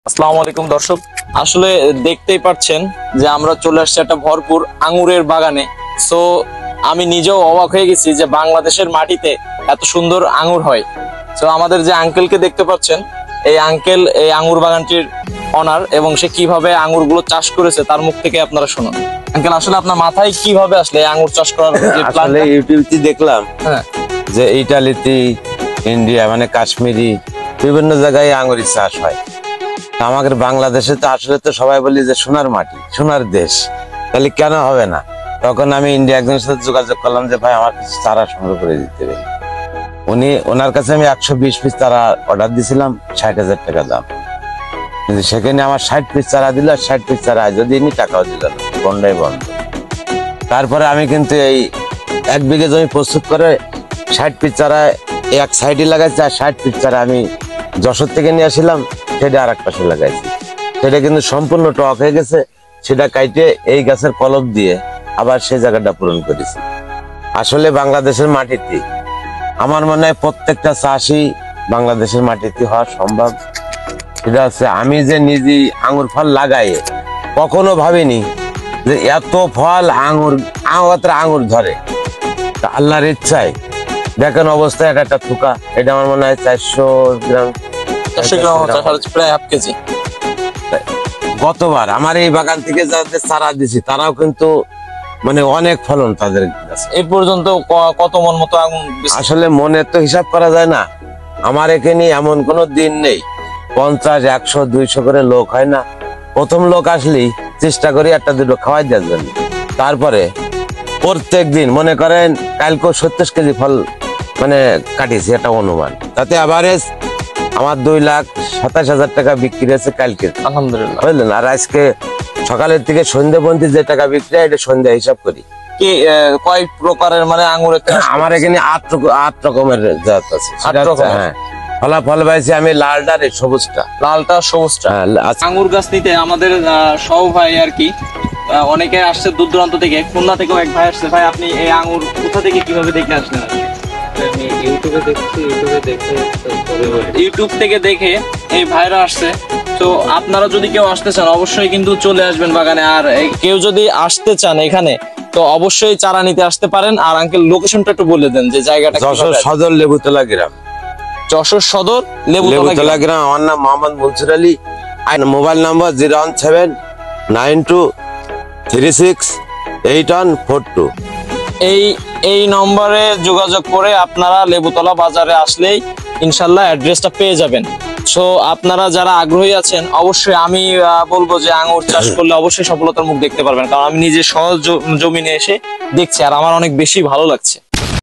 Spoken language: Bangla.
আসসালামু আলাইকুম দর্শক, আসলে দেখতেই পাচ্ছেন যে আমরা চলে আসছি একটা ভরপুর আঙ্গুরের বাগানে। সো আমি নিজেও অবাক হয়ে গেছি যে বাংলাদেশের মাটিতে এত সুন্দর আঙ্গুর হয়। সো আমাদের যে আঙ্কেলকে দেখতে পাচ্ছেন, এই আঙ্কেল এই আঙ্গুর বাগানটির অনার, এবং সে কিভাবে আঙ্গুরগুলো চাষ করেছে তার মুখ থেকে আপনারা শুনুন। আঙ্কেল, আসলে আপনার মাথায় কিভাবে আসলে এই আঙ্গুর চাষ করার যে আসলে ইউটিউবে দেখলাম হ্যাঁ, যে ইটালিতে, ইন্ডিয়া মানে কাশ্মীরি বিভিন্ন জায়গায় আঙ্গুরের চাষ হয়। আমাদের বাংলাদেশে তো আসলে তো সবাই বলি যে সোনার মাটি, সোনার দেশ, তাহলে কেন হবে না? তখন আমি ইন্ডিয়া একজনের সাথে যোগাযোগ করলাম যে ভাই আমার কিছু চারা সংগ্রহ করে দিতে হবে। ওনার কাছে আমি 120 পিস চারা অর্ডার দিয়েছিলাম, 60,000 টাকা দাম। কিন্তু সেখানে আমার 60 পিস চারা দিল, 60 পিস চারা যদি নি টাকাও দিল না, বন্ডাই বন্ধ। তারপরে আমি কিন্তু এই 1 বিঘে জমি প্রস্তুত করে 60 পিস চারা এক সাইডে লাগাইছি, আর 60 পিস চারা আমি যশোর থেকে নিয়ে আসলাম, সেটা আর এক পাশে লাগাইছি। সেটা কিন্তু সম্পূর্ণ টক হয়ে গেছে, সেটা কাইটে এই গাছের কলম দিয়ে আবার সেই জায়গাটা পূরণ করেছি। আসলে বাংলাদেশের মাটিতে আমার মনে হয় প্রত্যেকটা চাষি বাংলাদেশের মাটিতে হওয়া সম্ভব। সেটা হচ্ছে আমি যে নিজে আঙ্গুর ফল লাগাই, কখনো ভাবিনি যে এত ফল আঙ্গুর ধরে। আল্লাহর ইচ্ছায় দেখেন অবস্থায় একটা থুকা, এটা আমার মনে হয় 400 গ্রাম, প্রায় হাফ কেজি। গতবার আমার এই বাগান থেকে যাদের চারা দিছি তারাও কিন্তু মানে অনেক ফলন তাদের কাছে। এই পর্যন্ত কত মন মতো আগুন? আসলে মনে তো হিসাব করা যায় না। আমার এখানে এমন কোনো দিন নেই 50, 100, 200 করে লোক হয় না। প্রথম লোক আসলেই চেষ্টা করি একটা দুটো খাওয়াই দেওয়ার জন্য। তারপরে প্রত্যেক দিন মনে করেন কালকে 70 কেজি ফল মানে কাটিয়েছি, একটা অনুমান। তাতে আভারেজ আমার 2,27,000 টাকা বিক্রি হয়েছে কালকে, আলহামদুলিল্লাহ, বুঝলেন। আর আজকে সকালের থেকে সন্ধ্যা পর্যন্ত যে টাকা বিক্রি হয় এটা সন্ধ্যা হিসাব করি। কি কয় প্রকারের মানে আঙ্গুরের চাষ? আমার এখানে 8 রকমের জাত আছে। 8 রকমের? হ্যাঁ, ফলাফল পাইছি আমি লালটা আর সবুজটা। লালটা সবুজটা। আঙ্গুর গাছ নিতে আমাদের সব ভাই আর কি অনেকে আসছে দূর দূরান্ত থেকে। খুলনা থেকেও এক ভাই আসছে। ভাই, আপনি এই আঙ্গুর কোথা থেকে কিভাবে দেখে আসলেন? ইউটিউব থেকে দেখে এই ভাইরা আসছে। তো আপনারা যদি কেউ আসতে চান অবশ্যই কিন্তু চলে আসবেন বাগানে। আর কেউ যদি আসতে চান এখানে তো অবশ্যই চারা নিতে আসতে পারেন। আর আঙ্কেল, লোকেশনটা একটু বলে দেন যে জায়গাটা। যশোর সদর লেবুতলা গ্রাম। যশোর সদর লেবুতলা গ্রাম। আমার নাম মোহাম্মদ মনসুর আলী। আর মোবাইল নাম্বার 01792368142। এই নম্বরে যোগাযোগ করে আপনারা লেবুতলা বাজারে আসলেই ইনশাল্লাহ অ্যাড্রেসটা পেয়ে যাবেন। সো আপনারা যারা আগ্রহী আছেন অবশ্যই আমি বলবো যে আঙ্গুর চাষ করলে অবশ্যই সফলতার মুখ দেখতে পারবেন, কারণ আমি নিজে সহজ জমিনে এসে দেখছি আর আমার অনেক বেশি ভালো লাগছে।